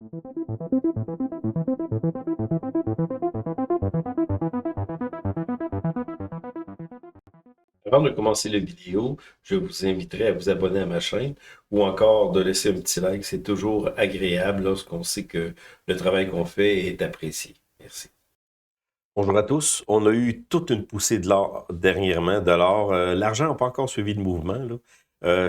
Avant de commencer la vidéo, je vous inviterai à vous abonner à ma chaîne ou encore de laisser un petit like. C'est toujours agréable lorsqu'on sait que le travail qu'on fait est apprécié. Merci. Bonjour à tous. On a eu toute une poussée de l'or dernièrement, de l'or. L'argent n'a pas encore suivi de mouvement, là.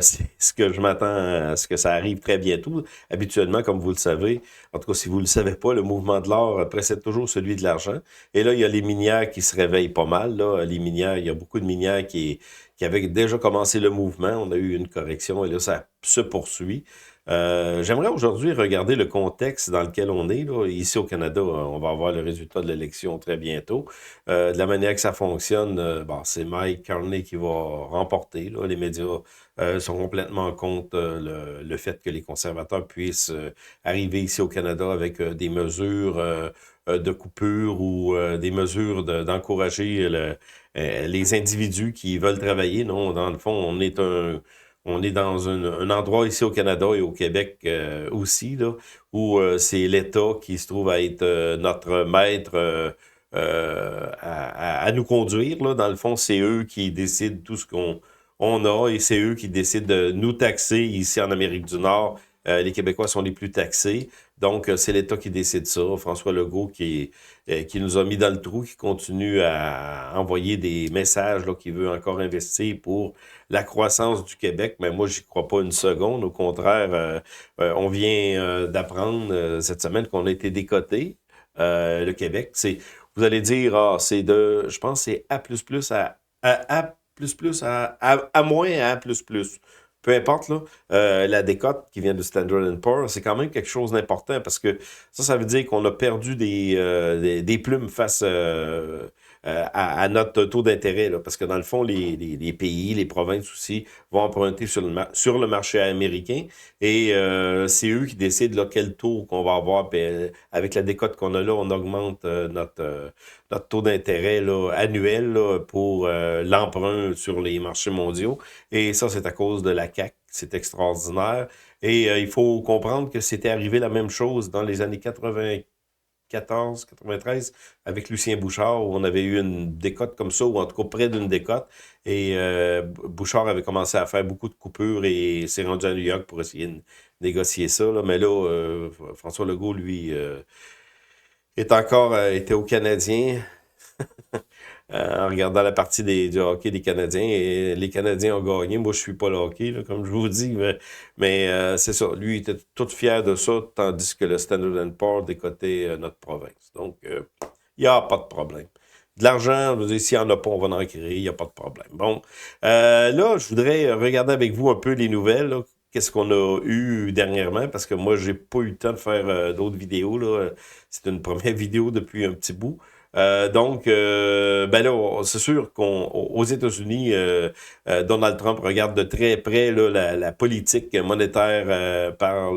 C'est ce que je m'attends à ce que ça arrive très bientôt. Habituellement, comme vous le savez, en tout cas si vous ne le savez pas, le mouvement de l'or précède toujours celui de l'argent. Et là, il y a les minières qui se réveillent pas mal. Là. Les minières, il y a beaucoup de minières qui avaient déjà commencé le mouvement. On a eu une correction et là, ça se poursuit. J'aimerais aujourd'hui regarder le contexte dans lequel on est. Là. Ici au Canada, on va avoir le résultat de l'élection très bientôt. De la manière que ça fonctionne, bon, c'est Mike Carney qui va remporter. Là. Les médias sont complètement contre le fait que les conservateurs puissent arriver ici au Canada avec des mesures de coupure ou des mesures d'encourager les individus qui veulent travailler. Non, dans le fond, on est dans un endroit ici au Canada et au Québec aussi, là, où c'est l'État qui se trouve à être notre maître à nous conduire. Là. Dans le fond, c'est eux qui décident tout ce qu'on on a et c'est eux qui décident de nous taxer ici en Amérique du Nord. Les Québécois sont les plus taxés. Donc, c'est l'État qui décide ça. François Legault qui nous a mis dans le trou, qui continue à envoyer des messages là, qui veut encore investir pour la croissance du Québec. Mais moi, j'y crois pas une seconde. Au contraire, on vient d'apprendre cette semaine qu'on a été décoté. Le Québec, vous allez dire, ah, c'est de, je pense, c'est A++ à moins à A++. Peu importe, là, la décote qui vient de Standard Poor's, c'est quand même quelque chose d'important parce que ça veut dire qu'on a perdu des plumes face à notre taux d'intérêt. Là, parce que dans le fond, les pays, les provinces aussi vont emprunter sur le marché américain et c'est eux qui décident là, quel taux qu'on va avoir. Puis, avec la décote qu'on a là, on augmente notre taux d'intérêt là, annuel là, pour l'emprunt sur les marchés mondiaux. Et ça, c'est à cause de la CAQ. C'est extraordinaire. Et il faut comprendre que c'était arrivé la même chose dans les années 94, 93, avec Lucien Bouchard, où on avait eu une décote comme ça, ou en tout cas près d'une décote. Et Bouchard avait commencé à faire beaucoup de coupures et s'est rendu à New York pour essayer de négocier ça. Là. Mais là, François Legault, lui, est encore était au Canadien en regardant la partie du hockey des Canadiens. Et les Canadiens ont gagné. Moi, je suis pas le hockey, là, comme je vous dis. Mais c'est ça. Lui, il était tout fier de ça, tandis que le Standard Poor's décotait notre province. Donc, il n'y a pas de problème. De l'argent, je veux dire, s'il n'y en a pas, on va en créer, il n'y a pas de problème. Bon, là, je voudrais regarder avec vous un peu les nouvelles, là. Qu'est-ce qu'on a eu dernièrement, parce que moi, j'ai pas eu le temps de faire d'autres vidéos, là. C'est une première vidéo depuis un petit bout. Ben là, c'est sûr qu'aux États-Unis, Donald Trump regarde de très près là, la politique monétaire par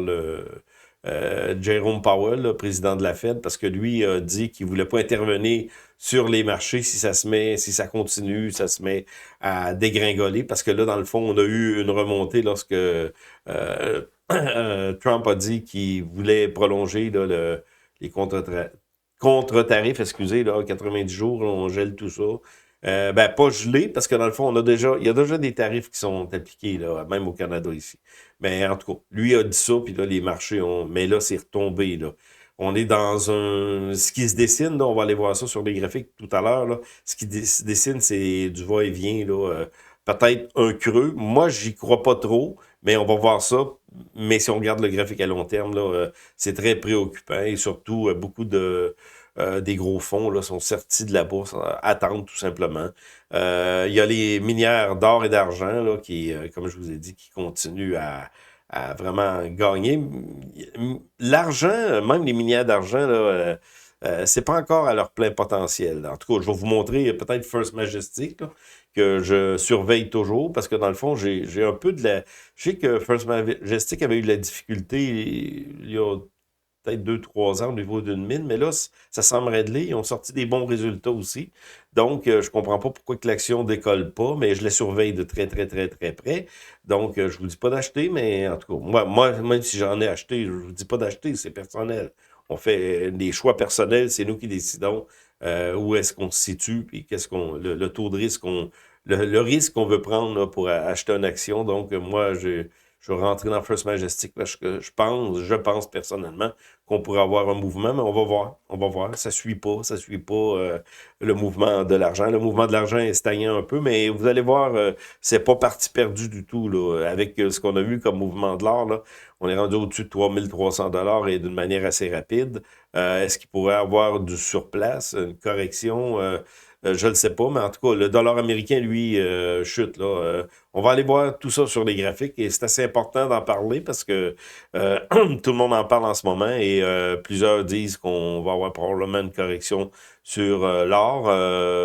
Jerome Powell, là, président de la Fed, parce que lui a dit qu'il voulait pas intervenir sur les marchés si ça continue, ça se met à dégringoler, parce que là, dans le fond, on a eu une remontée lorsque Trump a dit qu'il voulait prolonger là, les contre-tarifs, excusez, là, 90 jours, là, on gèle tout ça. Ben, pas gelé, parce que dans le fond, il y a déjà des tarifs qui sont appliqués, là, même au Canada ici. Mais en tout cas, lui a dit ça, puis là, les marchés ont. Mais là, c'est retombé, là. On est dans ce qui se dessine, là, on va aller voir ça sur les graphiques tout à l'heure, là. Ce qui se dessine, c'est du va-et-vient, là. Peut-être un creux. Moi, j'y crois pas trop, mais on va voir ça. Mais si on regarde le graphique à long terme, là, c'est très préoccupant et surtout, beaucoup des gros fonds là, sont sortis de la bourse, attendent tout simplement. Il y a les minières d'or et d'argent là, qui, comme je vous ai dit, qui continuent à vraiment gagner. L'argent, même les minières d'argent, là, c'est pas encore à leur plein potentiel. En tout cas, je vais vous montrer peut-être First Majestic, là, que je surveille toujours, parce que dans le fond, j'ai un peu de la... Je sais que First Majestic avait eu de la difficulté il y a peut-être 2, 3 ans au niveau d'une mine, mais là, ça semble réglé. Ils ont sorti des bons résultats aussi. Donc, je comprends pas pourquoi que l'action décolle pas, mais je les surveille de très, très, très, très près. Donc, je vous dis pas d'acheter, mais en tout cas, moi, même si j'en ai acheté, je vous dis pas d'acheter, c'est personnel. On fait des choix personnels, c'est nous qui décidons où est-ce qu'on se situe, puis qu'est-ce qu'on, le taux de risque le risque qu'on veut prendre là, pour acheter une action. Donc, moi, je vais rentrer dans First Majestic parce que je pense personnellement qu'on pourrait avoir un mouvement, mais on va voir. On va voir. Ça suit pas le mouvement de l'argent. Le mouvement de l'argent est stagnant un peu, mais vous allez voir, c'est pas parti perdu du tout, là. Avec ce qu'on a vu comme mouvement de l'or, là, on est rendu au-dessus de 3 300 $ et d'une manière assez rapide. Est-ce qu'il pourrait avoir du surplace, une correction? Je ne le sais pas, mais en tout cas, le dollar américain, lui, chute. Là. On va aller voir tout ça sur les graphiques et c'est assez important d'en parler parce que tout le monde en parle en ce moment et plusieurs disent qu'on va avoir probablement une correction sur l'or,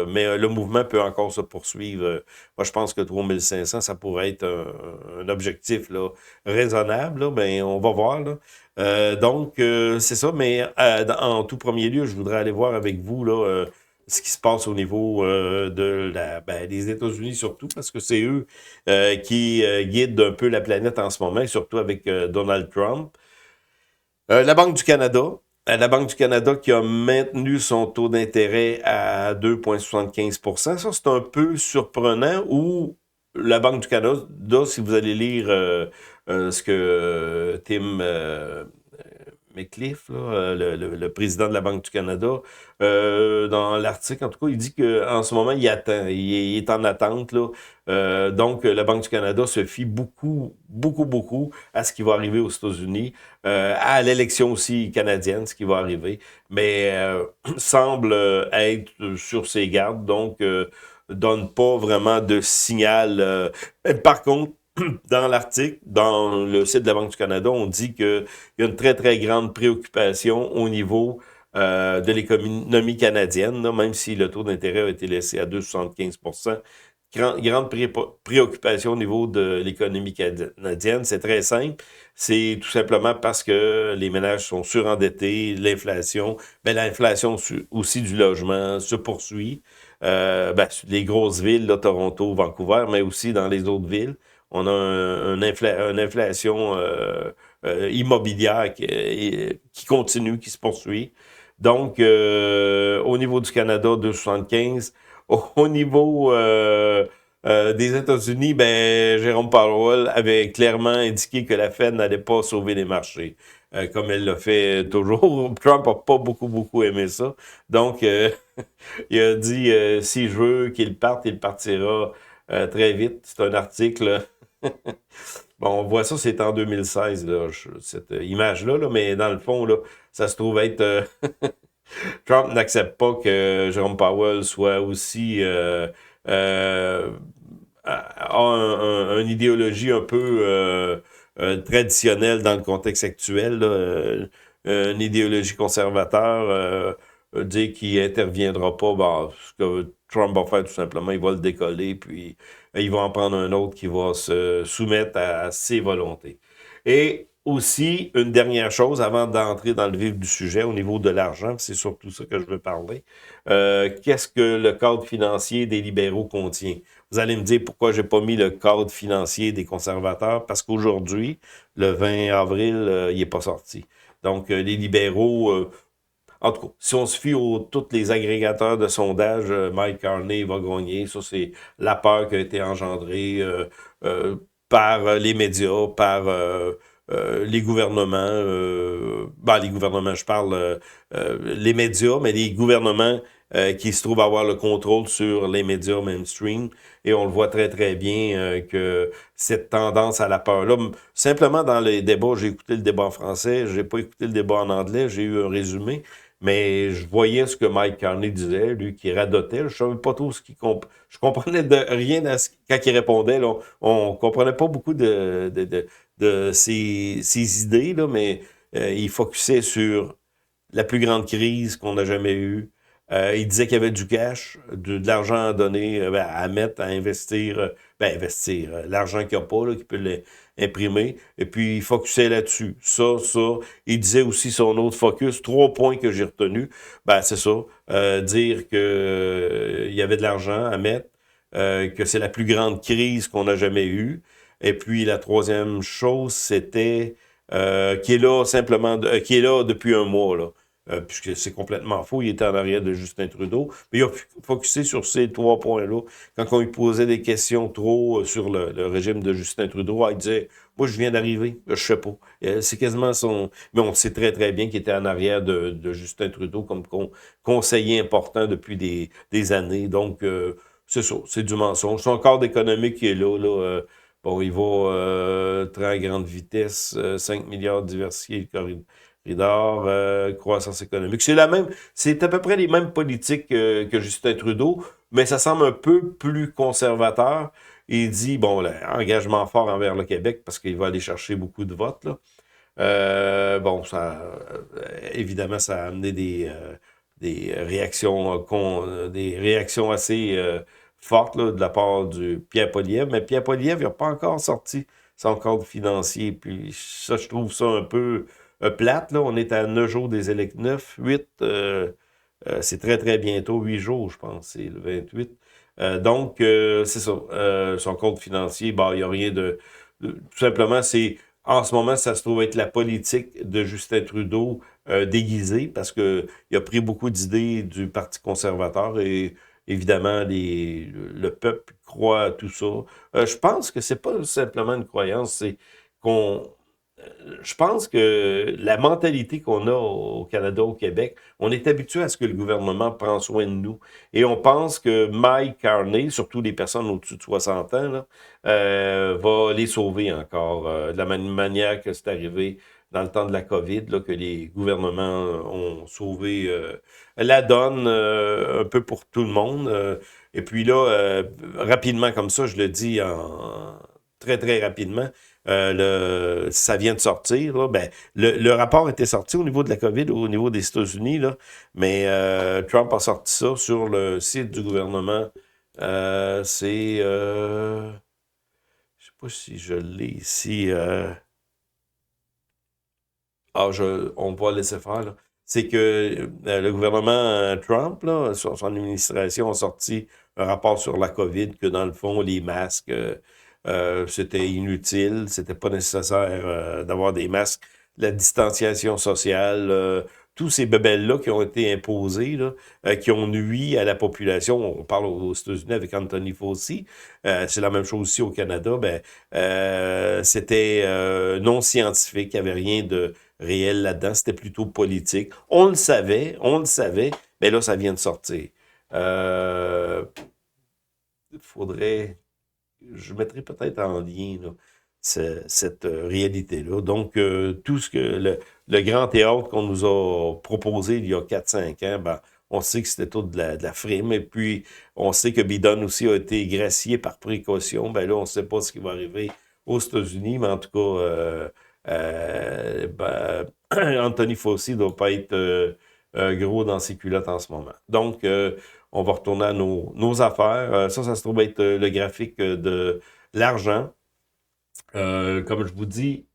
mais le mouvement peut encore se poursuivre. Moi, je pense que 3500, ça pourrait être un objectif là, raisonnable. Là, ben, on va voir. Là. Donc, c'est ça, mais en tout premier lieu, je voudrais aller voir avec vous là, ce qui se passe au niveau des États-Unis surtout, parce que c'est eux qui guident un peu la planète en ce moment, et surtout avec Donald Trump. La Banque du Canada. La Banque du Canada qui a maintenu son taux d'intérêt à 2,75 %. Ça, c'est un peu surprenant. Ou la Banque du Canada, si vous allez lire ce que Tim McLiffe, là, le président de la Banque du Canada, dans l'article, en tout cas, il dit qu'en ce moment, il attend, il est en attente. Là. Donc, la Banque du Canada se fie beaucoup, beaucoup, beaucoup à ce qui va arriver aux États-Unis, à l'élection aussi canadienne, ce qui va arriver, mais semble être sur ses gardes, donc donne pas vraiment de signal. Par contre, dans l'article, dans le site de la Banque du Canada, on dit qu'il y a une très, très grande préoccupation au niveau de l'économie canadienne, là, même si le taux d'intérêt a été laissé à 2,75 %. Grande préoccupation au niveau de l'économie canadienne, c'est très simple. C'est tout simplement parce que les ménages sont surendettés, l'inflation, ben l'inflation aussi du logement se poursuit. Les grosses villes, là, Toronto, Vancouver, mais aussi dans les autres villes. On a une inflation immobilière qui continue, qui se poursuit. Donc, au niveau du Canada, 2,75. Au niveau des États-Unis, ben, Jérôme Powell avait clairement indiqué que la Fed n'allait pas sauver les marchés, comme elle l'a fait toujours. Trump n'a pas beaucoup, beaucoup aimé ça. Donc, il a dit, si je veux qu'il parte, il partira très vite. C'est un article. Bon, on voit ça, c'est en 2016, là, cette image-là, là, mais dans le fond, là, ça se trouve être... Trump n'accepte pas que Jerome Powell soit aussi... a une idéologie un peu traditionnelle dans le contexte actuel, là, une idéologie conservateur, dire qu'il interviendra pas, ce que Trump va faire tout simplement, il va le décoller, puis il va en prendre un autre qui va se soumettre à ses volontés. Et aussi, une dernière chose, avant d'entrer dans le vif du sujet, au niveau de l'argent, c'est surtout ça que je veux parler, qu'est-ce que le cadre financier des libéraux contient? Vous allez me dire pourquoi j'ai pas mis le cadre financier des conservateurs, parce qu'aujourd'hui, le 20 avril, il n'est pas sorti. Donc, les libéraux... en tout cas, si on se fie aux tous les agrégateurs de sondage, Mike Carney va gagner. Ça, c'est la peur qui a été engendrée par les médias, par les gouvernements. Les gouvernements, je parle les médias, mais les gouvernements qui se trouvent avoir le contrôle sur les médias mainstream. Et on le voit très, très bien que cette tendance à la peur. Là, simplement dans les débats, j'ai écouté le débat en français, j'ai pas écouté le débat en anglais, j'ai eu un résumé. Mais je voyais ce que Mike Carney disait, lui qui radotait. Je savais pas trop ce qu'il je comprenais de rien quand il répondait. Là, on comprenait pas beaucoup de ses idées, là, mais il focusait sur la plus grande crise qu'on a jamais eue. Il disait qu'il y avait du cash, de l'argent à donner, à mettre, à investir. ben, investir, l'argent qu'il n'y a pas, là, qu'il peut l'imprimer, et puis il focusait là-dessus. Ça. Il disait aussi son autre focus, 3 points que j'ai retenus, ben, c'est ça, dire que il y avait de l'argent à mettre, que c'est la plus grande crise qu'on a jamais eue, et puis la troisième chose, c'était qui est là simplement, qui est là depuis un mois, là. Puisque c'est complètement faux, il était en arrière de Justin Trudeau, mais il a focusé sur ces 3 points-là. Quand on lui posait des questions trop sur le régime de Justin Trudeau, il disait, moi je viens d'arriver, je sais pas. C'est quasiment son... Mais on sait très très bien qu'il était en arrière de Justin Trudeau comme conseiller important depuis des années, donc c'est ça, c'est du mensonge. Son corps d'économie qui est là, bon, il va très à grande vitesse, 5 milliards diversifiés, le corridor, croissance économique. C'est à peu près les mêmes politiques que Justin Trudeau, mais ça semble un peu plus conservateur. Il dit, bon, là, engagement fort envers le Québec parce qu'il va aller chercher beaucoup de votes, là. Bon, évidemment, ça a amené des réactions assez fortes là, de la part du Pierre Poilievre, mais Pierre Poilievre, il n'a pas encore sorti son cadre financier, puis ça, je trouve ça un peu plate, là. On est à 9 jours des élections, 9, 8, c'est très, très bientôt, 8 jours, je pense, c'est le 28. Donc, c'est ça, son compte financier, bah, il n'y a rien tout simplement, en ce moment, ça se trouve être la politique de Justin Trudeau déguisée, parce que il a pris beaucoup d'idées du Parti conservateur et évidemment, le peuple croit à tout ça. Je pense que c'est pas simplement une croyance, c'est qu'on je pense que la mentalité qu'on a au Canada, au Québec, on est habitué à ce que le gouvernement prend soin de nous. Et on pense que Mike Carney, surtout les personnes au-dessus de 60 ans, là, va les sauver encore. De la même manière que c'est arrivé dans le temps de la COVID, là, que les gouvernements ont sauvé la donne un peu pour tout le monde. Et puis là, rapidement comme ça, je le dis très, très rapidement, ça vient de sortir. Là, ben, le rapport était sorti au niveau de la COVID, au niveau des États-Unis, là, mais Trump a sorti ça sur le site du gouvernement. Je sais pas si je l'ai ici. On va laisser faire, là. C'est que le gouvernement Trump, là, son administration a sorti un rapport sur la COVID, que dans le fond, les masques, c'était inutile, c'était pas nécessaire d'avoir des masques, la distanciation sociale, tous ces bebelles-là qui ont été imposés, là, qui ont nui à la population. On parle aux États-Unis avec Anthony Fauci, c'est la même chose ici au Canada, ben, c'était non scientifique, il n'y avait rien de réel là-dedans, c'était plutôt politique. On le savait, mais là, ça vient de sortir. Faudrait, je mettrais peut-être en lien là, cette réalité-là. Donc, tout ce que le grand théâtre qu'on nous a proposé il y a 4-5 ans, ben, on sait que c'était tout de la frime. Et puis, on sait que Biden aussi a été gracié par précaution. Ben là, on ne sait pas ce qui va arriver aux États-Unis, mais en tout cas, ben, Anthony Fauci ne doit pas être gros dans ses culottes en ce moment. Donc, on va retourner à nos affaires. Ça se trouve être le graphique de l'argent. Comme je vous dis,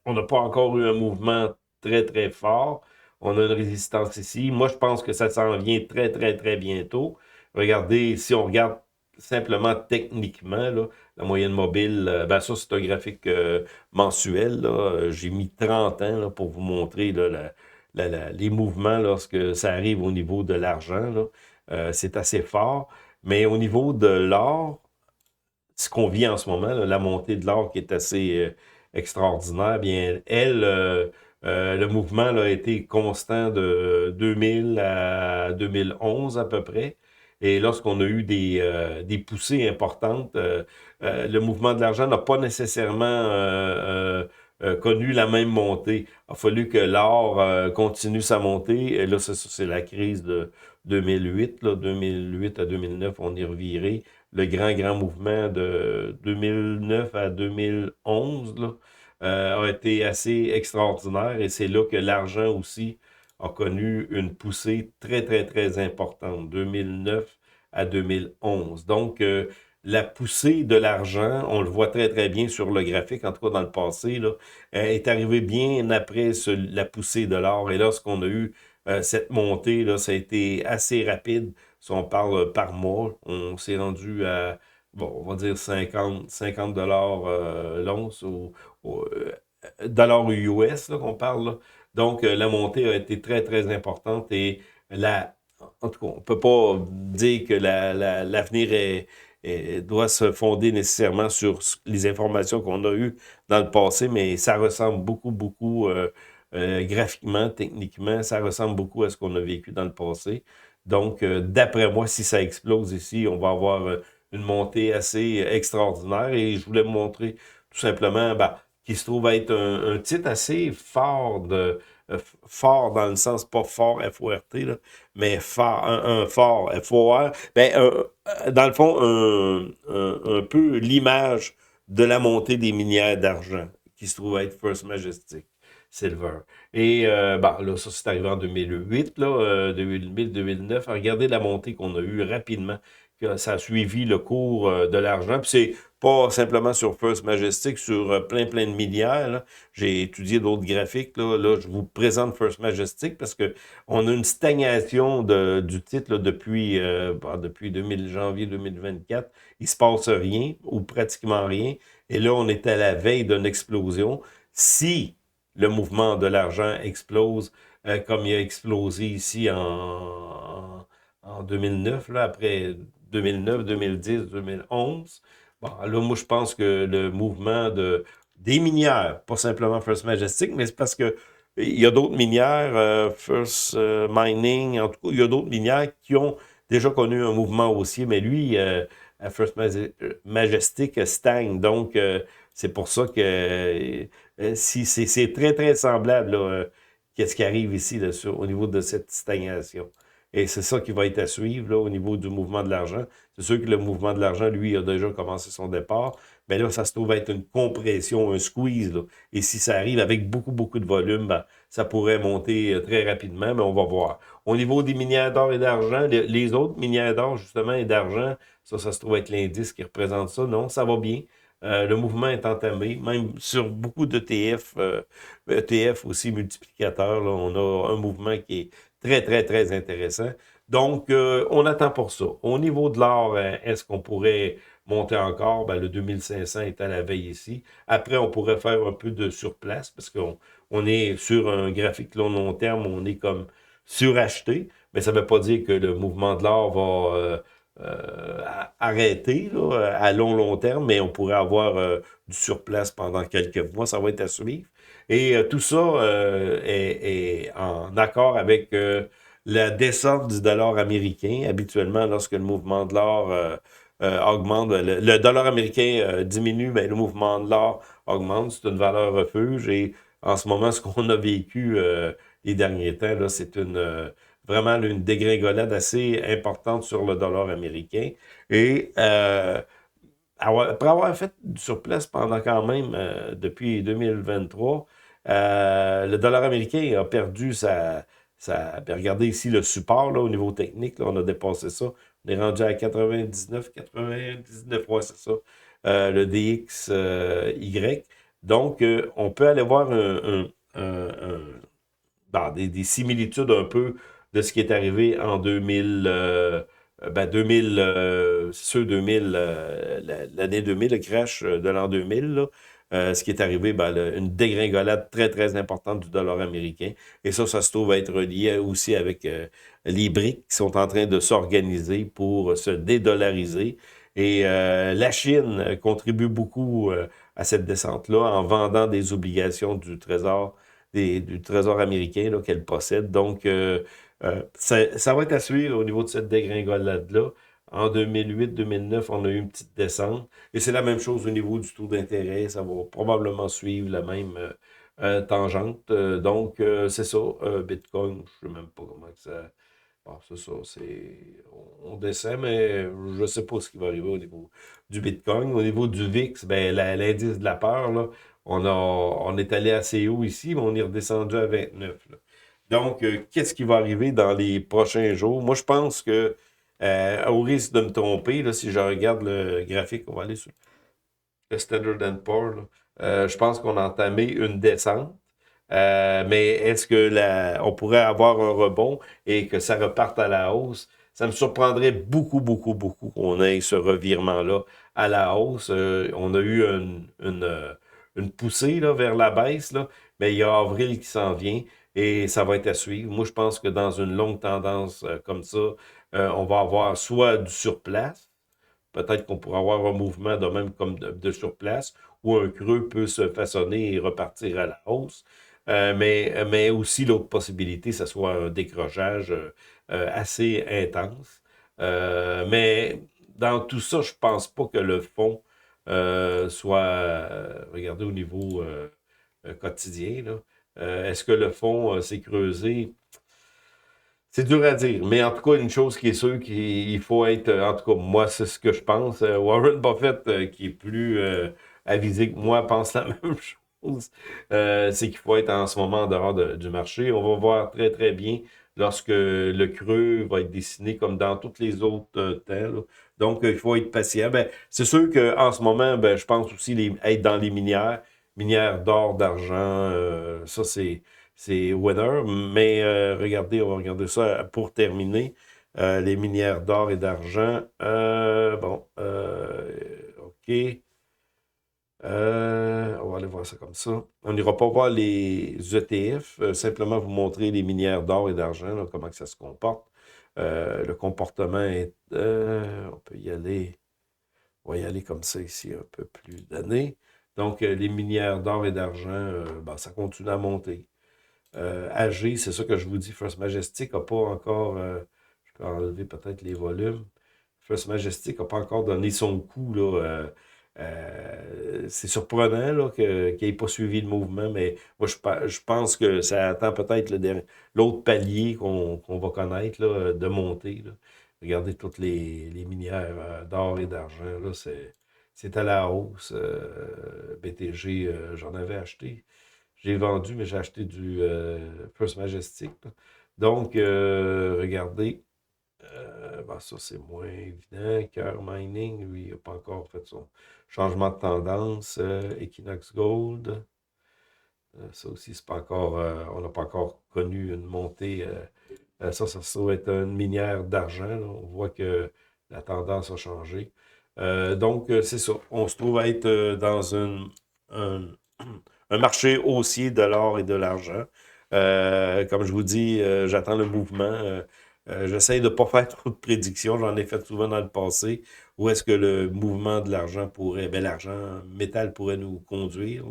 on n'a pas encore eu un mouvement très, très fort. On a une résistance ici. Moi, je pense que ça s'en vient très, très, très bientôt. Regardez, si on regarde simplement techniquement, là, la moyenne mobile, ben ça, c'est un graphique mensuel. J'ai mis 30 ans là, pour vous montrer là, les mouvements lorsque ça arrive au niveau de l'argent. Là. C'est assez fort. Mais au niveau de l'or, ce qu'on vit en ce moment, là, la montée de l'or qui est assez extraordinaire, bien, le mouvement là, a été constant de 2000 à 2011 à peu près. Et lorsqu'on a eu des poussées importantes, le mouvement de l'argent n'a pas nécessairement connu la même montée. Il a fallu que l'or continue sa montée. Et là, c'est la crise de 2008. Là, 2008 à 2009, on est reviré. Le grand mouvement de 2009 à 2011 là, a été assez extraordinaire et c'est là que l'argent aussi a connu une poussée très, très, très importante, 2009 à 2011. Donc, la poussée de l'argent, on le voit très très bien sur le graphique, en tout cas dans le passé, là, est arrivée bien après la poussée de l'or. Et lorsqu'on a eu cette montée, là, ça a été assez rapide. Si on parle par mois, on s'est rendu à, bon, on va dire 50 dollars l'once dollars US qu'on parle. Là. Donc, la montée a été très, très importante et en tout cas, on ne peut pas dire que l'avenir doit se fonder nécessairement sur les informations qu'on a eues dans le passé, mais ça ressemble beaucoup, beaucoup graphiquement, techniquement, ça ressemble beaucoup à ce qu'on a vécu dans le passé. Donc, d'après moi, si ça explose ici, on va avoir une montée assez extraordinaire et je voulais vous montrer tout simplement qui se trouve être un titre assez fort dans le sens, pas fort F-O-R-T, là, mais fort, un fort F-O-R, dans le fond, un peu l'image de la montée des minières d'argent qui se trouve être First Majestic Silver. Et là, ça c'est arrivé en 2008, là, 2008-2009. Regardez la montée qu'on a eue rapidement, que ça a suivi le cours de l'argent. Puis c'est pas simplement sur First Majestic, sur plein de minières. Là. J'ai étudié d'autres graphiques. Là, je vous présente First Majestic parce que on a une stagnation du titre là, depuis janvier 2024. Il se passe rien ou pratiquement rien. Et là, on est à la veille d'une explosion. Si le mouvement de l'argent explose comme il a explosé ici en 2009, là, après 2009, 2010, 2011. Bon, là, moi, je pense que le mouvement des minières, pas simplement First Majestic, mais c'est parce que il y a d'autres minières, First Mining, en tout cas, il y a d'autres minières qui ont déjà connu un mouvement haussier, mais lui, à First Majestic stagne. Donc, c'est pour ça que si c'est très, très semblable, là, qu'est-ce qui arrive ici là, au niveau de cette stagnation. Et c'est ça qui va être à suivre là, au niveau du mouvement de l'argent. C'est sûr que le mouvement de l'argent, lui, a déjà commencé son départ. Mais là, ça se trouve être une compression, un squeeze. Là. Et si ça arrive avec beaucoup, beaucoup de volume, ça pourrait monter très rapidement, mais on va voir. Au niveau des minières d'or et d'argent, les autres minières d'or, justement, et d'argent, ça se trouve être l'indice qui représente ça. Non, ça va bien. Le mouvement est entamé, même sur beaucoup d'ETF, ETF aussi multiplicateurs, là, on a un mouvement qui est très, très, très intéressant. Donc, on attend pour ça. Au niveau de l'or, est-ce qu'on pourrait monter encore? Le 2500 est à la veille ici. Après, on pourrait faire un peu de surplace parce qu'on est sur un graphique long terme, on est comme suracheté, mais ça ne veut pas dire que le mouvement de l'or va arrêter là, à long terme, mais on pourrait avoir du surplace pendant quelques mois. Ça va être à suivre. Et tout ça est en accord avec la descente du dollar américain. Habituellement, lorsque le mouvement de l'or augmente, le dollar américain diminue, mais le mouvement de l'or augmente. C'est une valeur refuge. Et en ce moment, ce qu'on a vécu les derniers temps, là, c'est vraiment une dégringolade assez importante sur le dollar américain. Et après avoir fait du surplace pendant quand même, depuis 2023, le dollar américain a perdu regardez ici le support là, au niveau technique, là, on a dépassé ça. On est rendu à 99, ouais, c'est ça. Le DXY. Donc, on peut aller voir des similitudes un peu de ce qui est arrivé en 2000, 2000 c'est sûr 2000, l'année 2000, le crash de l'an 2000, là, ce qui est arrivé, une dégringolade très, très importante du dollar américain. Et ça se trouve être relié aussi avec les BRICS qui sont en train de s'organiser pour se dédollariser. Et la Chine contribue beaucoup à cette descente-là en vendant des obligations du Trésor du Trésor américain qu'elle possède. Donc, ça va être à suivre au niveau de cette dégringolade-là. En 2008-2009, on a eu une petite descente. Et c'est la même chose au niveau du taux d'intérêt. Ça va probablement suivre la même tangente. Donc, c'est ça. Bitcoin, je ne sais même pas comment que ça... Bon, c'est ça. On descend, mais je ne sais pas ce qui va arriver au niveau du Bitcoin. Au niveau du VIX, l'indice de la peur, là, on est allé assez haut ici, mais on est redescendu à 29. Là. Donc, qu'est-ce qui va arriver dans les prochains jours? Moi, je pense que Au risque de me tromper, là, si je regarde le graphique, on va aller sur le Standard Poor's, là, je pense qu'on a entamé une descente. Mais est-ce que on pourrait avoir un rebond et que ça reparte à la hausse? Ça me surprendrait beaucoup, beaucoup, beaucoup qu'on ait ce revirement-là à la hausse. On a eu une poussée là, vers la baisse, là, mais il y a avril qui s'en vient et ça va être à suivre. Moi, je pense que dans une longue tendance comme ça, on va avoir soit du surplace, peut-être qu'on pourra avoir un mouvement de même comme de surplace, où un creux peut se façonner et repartir à la hausse. Mais aussi l'autre possibilité, ce soit un décrochage assez intense. Mais dans tout ça, je pense pas que le fond soit regardez au niveau quotidien. Là. Est-ce que le fond s'est creusé? C'est dur à dire, mais en tout cas, une chose qui est sûre, qu'il faut être, en tout cas, moi, c'est ce que je pense. Warren Buffett, qui est plus avisé que moi, pense la même chose. C'est qu'il faut être en ce moment en dehors du marché. On va voir très, très bien lorsque le creux va être dessiné comme dans tous les autres temps. Là. Donc, il faut être patient. Ben, c'est sûr qu'en ce moment, ben, je pense aussi être dans les minières d'or, d'argent, ça, c'est winner. Mais regardez, on va regarder ça pour terminer. Les minières d'or et d'argent. Bon, OK. On va aller voir ça comme ça. On n'ira pas voir les ETF, simplement vous montrer les minières d'or et d'argent, là, comment que ça se comporte. Le comportement est... on peut y aller... On va y aller comme ça ici, un peu plus d'années. Donc, les minières d'or et d'argent, ben, ça continue à monter. AG, c'est ça que je vous dis, First Majestic n'a pas encore, je peux enlever peut-être les volumes, First Majestic n'a pas encore donné son coup, là, c'est surprenant là, qu'il n'ait pas suivi le mouvement, mais moi je pense que ça attend peut-être l'autre palier qu'on va connaître là, de monter. Là. Regardez toutes les minières d'or et d'argent, là, c'est à la hausse. BTG, j'en avais acheté. J'ai vendu, mais j'ai acheté du First Majestic. Là. Donc, regardez. Ben, ça, c'est moins évident. Cœur Mining, lui, il n'a pas encore fait son changement de tendance. Equinox Gold, ça aussi, c'est pas encore, on n'a pas encore connu une montée. Ça doit être une minière d'argent. Là. On voit que la tendance a changé. Donc, c'est ça. On se trouve à être dans un, un marché haussier de l'or et de l'argent. Comme je vous dis, j'attends le mouvement. J'essaie de ne pas faire trop de prédictions. J'en ai fait souvent dans le passé. Où est-ce que le mouvement de l'argent pourrait, ben, l'argent métal pourrait nous conduire?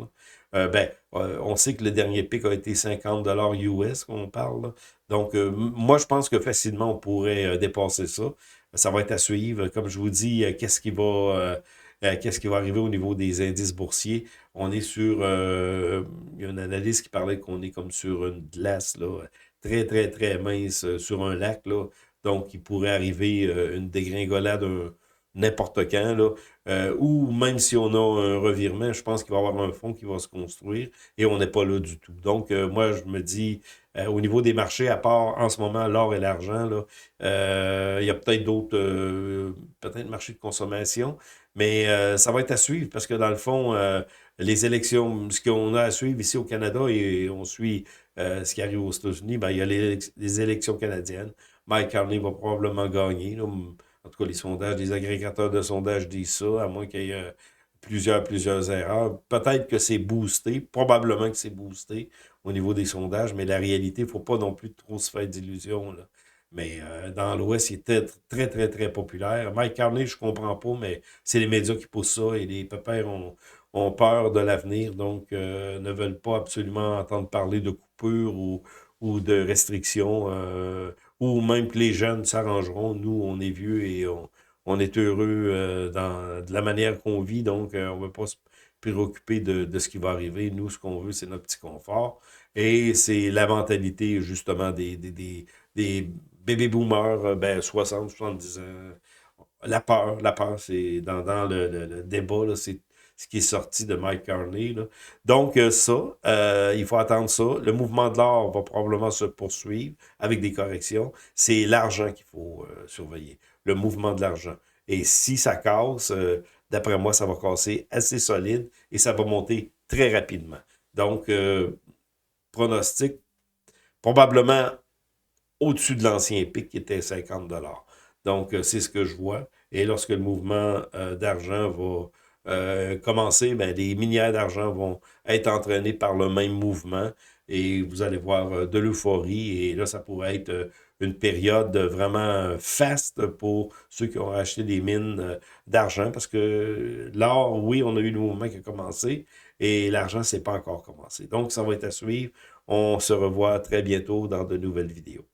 Là. On sait que le dernier pic a été 50 US qu'on parle. Là. Donc, moi, je pense que facilement, on pourrait dépasser ça. Ça va être à suivre. Comme je vous dis, qu'est-ce qui va arriver au niveau des indices boursiers? On est sur... il y a un analyste qui parlait qu'on est comme sur une glace, là, très, très, très mince, sur un lac, là. Donc, il pourrait arriver une dégringolade n'importe quand, là. Ou même si on a un revirement, je pense qu'il va y avoir un fond qui va se construire et on n'est pas là du tout. Donc, moi, je me dis, au niveau des marchés, à part en ce moment l'or et l'argent, là, il y a peut-être d'autres, peut-être marchés de consommation, mais ça va être à suivre parce que dans le fond, les élections, ce qu'on a à suivre ici au Canada et on suit ce qui arrive aux États-Unis, ben, il y a les élections canadiennes. Mike Carney va probablement gagner. Là. En tout cas, les sondages, les agrégateurs de sondages disent ça, à moins qu'il y ait plusieurs erreurs. Peut-être que c'est boosté, probablement que c'est boosté au niveau des sondages, mais la réalité, il ne faut pas non plus trop se faire d'illusions. Là. Mais dans l'Ouest, il était très, très, très populaire. Mike Carney, je comprends pas, mais c'est les médias qui poussent ça et les pépères ont peur de l'avenir, donc ne veulent pas absolument entendre parler de coupures ou de restrictions, ou même que les jeunes s'arrangeront. Nous, on est vieux et on est heureux de la manière qu'on vit, donc on ne veut pas se préoccuper de ce qui va arriver. Nous, ce qu'on veut, c'est notre petit confort. Et c'est la mentalité, justement, des baby boomers, 60, 70 ans. La peur, c'est dans le débat, là, ce qui est sorti de Mike Carney, là. Donc, il faut attendre ça. Le mouvement de l'or va probablement se poursuivre avec des corrections. C'est l'argent qu'il faut surveiller, le mouvement de l'argent. Et si ça casse, d'après moi, ça va casser assez solide et ça va monter très rapidement. Donc, pronostic, probablement au-dessus de l'ancien pic qui était 50 $. Donc, c'est ce que je vois. Et lorsque le mouvement d'argent va commencer, ben, les minières d'argent vont être entraînées par le même mouvement et vous allez voir de l'euphorie. Et là, ça pourrait être une période vraiment faste pour ceux qui ont acheté des mines d'argent parce que l'or, oui, on a eu le mouvement qui a commencé et l'argent, c'est pas encore commencé. Donc, ça va être à suivre. On se revoit très bientôt dans de nouvelles vidéos.